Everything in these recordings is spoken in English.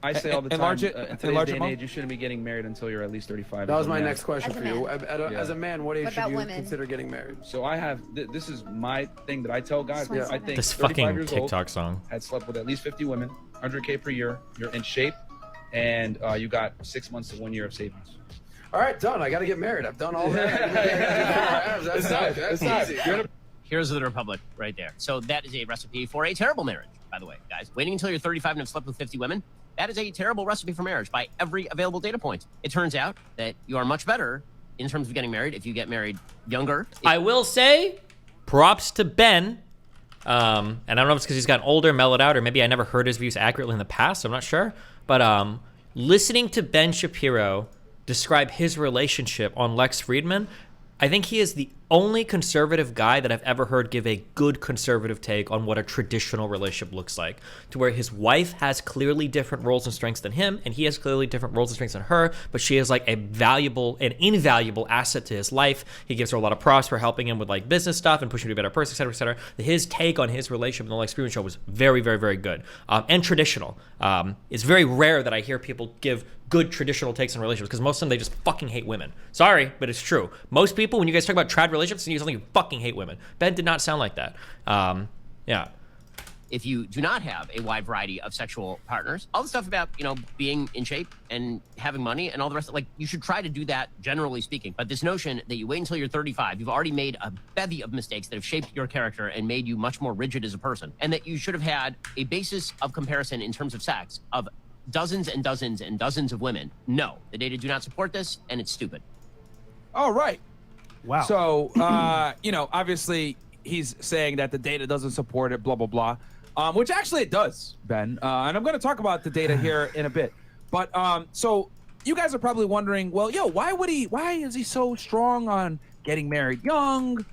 I say all the time, enlarge it. in today's Enlarge day it, and Mom. age, you shouldn't be getting married until you're at least 35. That was my Yeah. next question As a for you. man. As a man, what age What should about you women? consider getting married? So I have, this is my thing that I tell guys. Yeah. I think This 35 fucking years TikTok old, song. had slept with at least 50 women, 100K per year, you're in shape, and you got 6 months to 1 year of savings. All right, done. I got to get married. I've done all that. That's easy. Here's the Republic right there. So that is a recipe for a terrible marriage, by the way, guys. Waiting until you're 35 and have slept with 50 women, that is a terrible recipe for marriage by every available data point. It turns out that you are much better in terms of getting married if you get married younger. I will say, props to Ben. And I don't know if it's because he's gotten older, mellowed out, or maybe I never heard his views accurately in the past. So I'm not sure. But listening to Ben Shapiro describe his relationship on Lex Fridman, I think he is the only conservative guy that I've ever heard give a good conservative take on what a traditional relationship looks like, to where his wife has clearly different roles and strengths than him, and he has clearly different roles and strengths than her, but she is like a valuable and invaluable asset to his life. He gives her a lot of props for helping him with like business stuff and pushing him to be a better person, et cetera, et cetera. His take on his relationship in the Lex Fridman show was very, very, very good and traditional. It's very rare that I hear people give good traditional takes on relationships, because most of them, they just fucking hate women. Sorry, but it's true. Most people, when you guys talk about trad relationships, you something you fucking hate women. Ben did not sound like that. Yeah. If you do not have a wide variety of sexual partners, all the stuff about, being in shape and having money and all the rest, like, you should try to do that, generally speaking. But this notion that you wait until you're 35, you've already made a bevy of mistakes that have shaped your character and made you much more rigid as a person, and that you should have had a basis of comparison in terms of sex of dozens and dozens and dozens of women. No, the data do not support this, and it's stupid. All right. Wow. So, obviously he's saying that the data doesn't support it, blah, blah, blah, which actually it does, Ben. And I'm going to talk about the data here in a bit. But so you guys are probably wondering, well, why is he so strong on getting married young,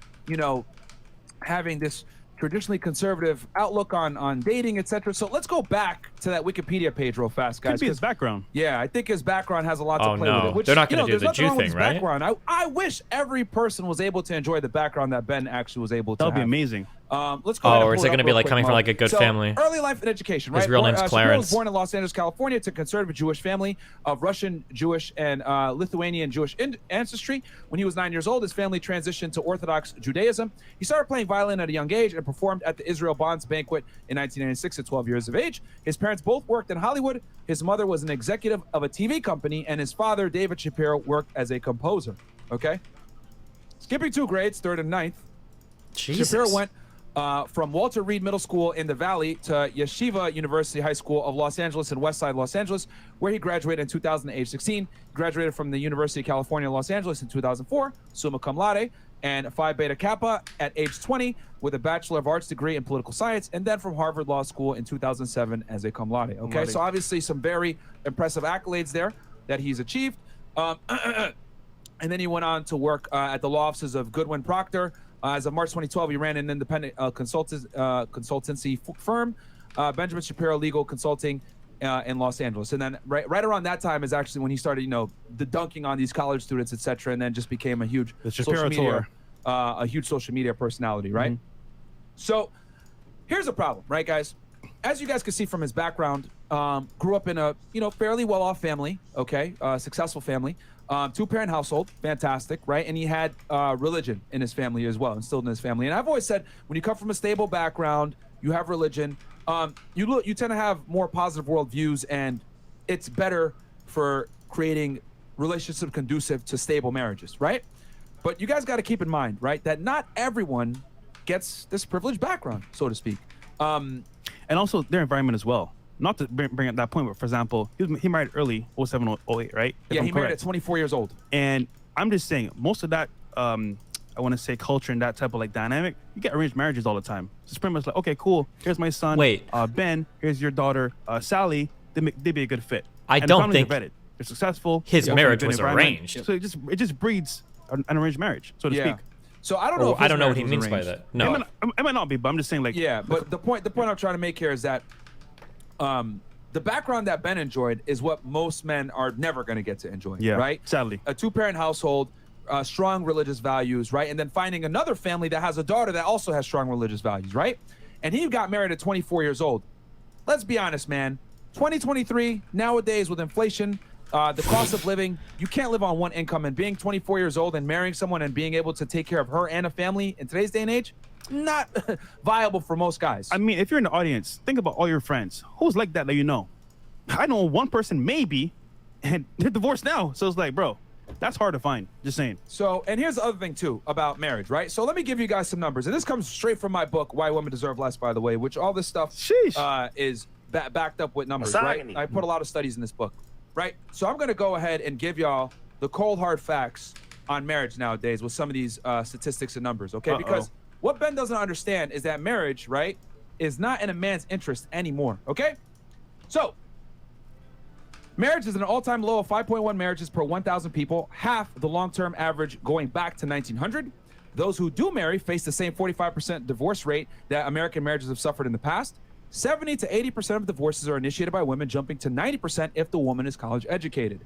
having this traditionally conservative outlook on dating, etc. So let's go back to that Wikipedia page real fast, guys. Could be his background. Yeah, I think his background has a lot to play with it. Which, they're not going to do there's the nothing Jew wrong with thing, his right? background. I wish every person was able to enjoy the background that Ben actually was able to That would be have. amazing. Let's go ahead and or is pull it up going to be real like quick, coming from Mo. like a good So, family? Early life and education, right? His real name's Shapiro Clarence. was born in Los Angeles, California, to a conservative Jewish family of Russian, Jewish, and Lithuanian Jewish ancestry. When he was 9 years old, his family transitioned to Orthodox Judaism. He started playing violin at a young age and performed at the Israel Bonds Banquet in 1996 at 12 years of age. His parents both worked in Hollywood. His mother was an executive of a TV company, and his father, David Shapiro, worked as a composer. Okay? Skipping 2 grades, 3rd and 9th, Jesus. Shapiro went from Walter Reed Middle School in the Valley to Yeshiva University High School of Los Angeles in West Side Los Angeles, where he graduated in 2000 at age 16. He graduated from the University of California, Los Angeles in 2004, summa cum laude, and Phi Beta Kappa at age 20 with a Bachelor of Arts degree in political science, and then from Harvard Law School in 2007 as a cum laude. Okay, so obviously some very impressive accolades there that he's achieved. And then he went on to work at the law offices of Goodwin Procter. As of March 2012, he ran an independent consultancy firm, Benjamin Shapiro Legal Consulting in Los Angeles. And then right around that time is actually when he started, the dunking on these college students, etc., and then just became a huge social media personality, right? Mm-hmm. So here's the problem, right, guys? As you guys can see from his background, grew up in a fairly well-off family, okay, successful family. 2-parent household, fantastic, right? And he had religion in his family as well, instilled in his family. And I've always said, when you come from a stable background, you have religion, you tend to have more positive worldviews, and it's better for creating relationships conducive to stable marriages, right? But you guys got to keep in mind, right, that not everyone gets this privileged background, so to speak. And also their environment as well. Not to bring up that point, but for example, he married early, 07, 08, right? Yeah, he married at 24 years old. And I'm just saying, most of that, I want to say culture and that type of dynamic, you get arranged marriages all the time. So it's pretty much like, okay, cool, here's my son, Ben, here's your daughter, Sally, they'd be a good fit. I don't think they're successful. His marriage was arranged. So it just breeds an arranged marriage, so to speak. So I don't know. I don't know what he means by that. No, it might not be, but I'm just saying but the point I'm trying to make here is that the background that Ben enjoyed is what most men are never going to get to enjoy, right? Sadly. A 2-parent household, strong religious values, right? And then finding another family that has a daughter that also has strong religious values, right? And he got married at 24 years old. Let's be honest, man. 2023, nowadays with inflation, the cost of living, you can't live on one income, and being 24 years old and marrying someone and being able to take care of her and a family in today's day and age, not viable for most guys. I mean, if you're in the audience, think about all your friends. Who's like that you know? I know one person maybe, and they're divorced now. So it's like, bro, that's hard to find. Just saying. So, and here's the other thing too about marriage, right? So let me give you guys some numbers, and this comes straight from my book, Why Women Deserve Less, by the way, which all this stuff is backed up with numbers, right? I put a lot of studies in this book, right? So I'm going to go ahead and give y'all the cold hard facts on marriage nowadays with some of these statistics and numbers, okay? Because what Ben doesn't understand is that marriage, right, is not in a man's interest anymore, okay? So marriage is at an all-time low of 5.1 marriages per 1,000 people, half the long-term average going back to 1900. Those who do marry face the same 45% divorce rate that American marriages have suffered in the past. 70 to 80% of divorces are initiated by women, jumping to 90% if the woman is college educated.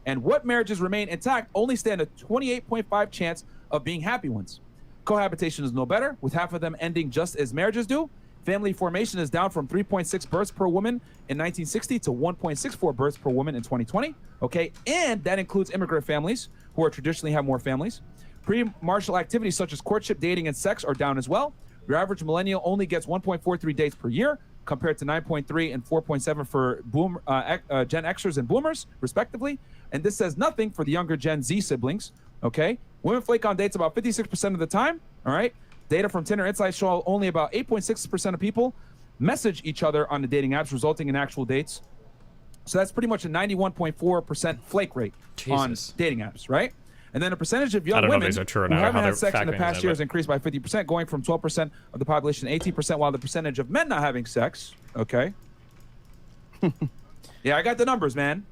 And what marriages remain intact only stand a 28.5 chance of being happy ones. Cohabitation is no better, with half of them ending just as marriages do. Family formation is down from 3.6 births per woman in 1960 to 1.64 births per woman in 2020. Okay, and that includes immigrant families who are traditionally have more families. Pre-marital activities such as courtship, dating, and sex are down as well. Your average millennial only gets 1.43 dates per year, compared to 9.3 and 4.7 for Gen Xers and Boomers, respectively. And this says nothing for the younger Gen Z siblings. Okay, women flake on dates about 56% of the time. All right. Data from Tinder Insights show only about 8.6% of people message each other on the dating apps, resulting in actual dates. So that's pretty much a 91.4% flake rate on dating apps, right? And then the percentage of young women who haven't had sex in the past year has increased by 50%, going from 12% of the population to 18%, while the percentage of men not having sex, okay? Yeah, I got the numbers, man,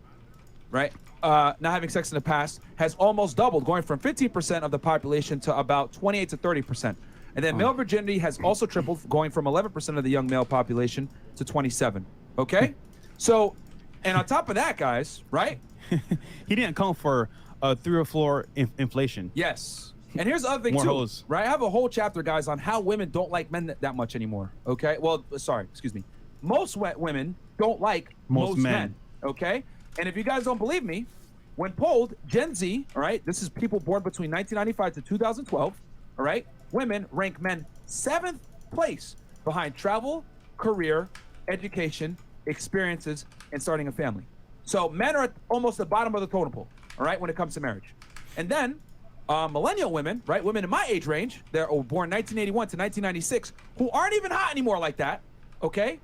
right? Not having sex in the past has almost doubled, going from 15% of the population to about 28 to 30%. And then male virginity has also tripled, going from 11% of the young male population to 27. Okay? So, and on top of that, guys, right? He didn't account for 3 or 4 inflation. Yes. And here's the other thing, too. Right? I have a whole chapter, guys, on how women don't like men that much anymore. Okay? Well, sorry, excuse me. Most women don't like most men. Okay? And if you guys don't believe me, when polled, Gen Z, all right, this is people born between 1995 to 2012, all right, women rank men 7th place behind travel, career, education, experiences, and starting a family. So men are at almost the bottom of the totem pole, all right, when it comes to marriage. And then millennial women, right, women in my age range, they're born 1981 to 1996, who aren't even hot anymore like that, okay,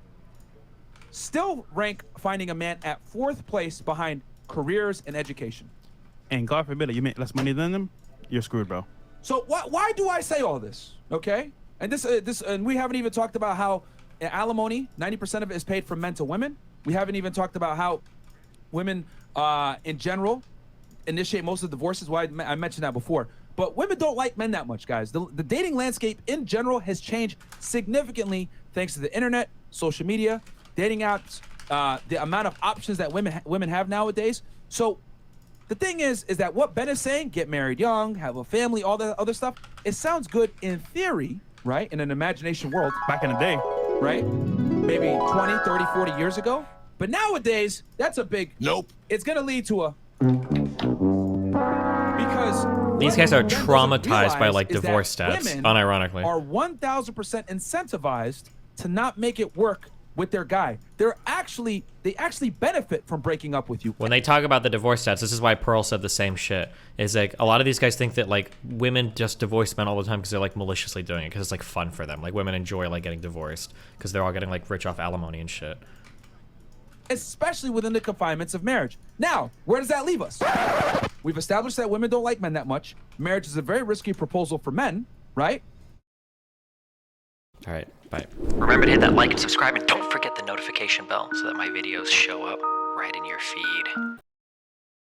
still rank finding a man at 4th place behind careers and education. And God forbid you make less money than them, you're screwed, bro. So why do I say all this? Okay, and this and we haven't even talked about how alimony, 90% of it is paid from men to women. We haven't even talked about how women in general initiate most of the divorces. Why I mentioned that before. But women don't like men that much, guys. The dating landscape in general has changed significantly thanks to the internet, social media, dating apps, the amount of options that women have nowadays. So the thing is that what Ben is saying, get married young, have a family, all that other stuff, it sounds good in theory, right? In an imagination world. Back in the day. Right? Maybe 20, 30, 40 years ago. But nowadays, that's a big nope. It's going to lead to a... Because... These guys are traumatized by, like, divorce stats, unironically. Are 1,000% incentivized to not make it work with their guy. They actually benefit from breaking up with you. When they talk about the divorce stats, this is why Pearl said the same shit. Is like a lot of these guys think that like women just divorce men all the time because they're like maliciously doing it because it's like fun for them. Like women enjoy like getting divorced because they're all getting like rich off alimony and shit. Especially within the confinements of marriage. Now, where does that leave us? We've established that women don't like men that much. Marriage is a very risky proposal for men, right? All right, bye. Remember to hit that like and subscribe, and don't forget the notification bell so that my videos show up right in your feed.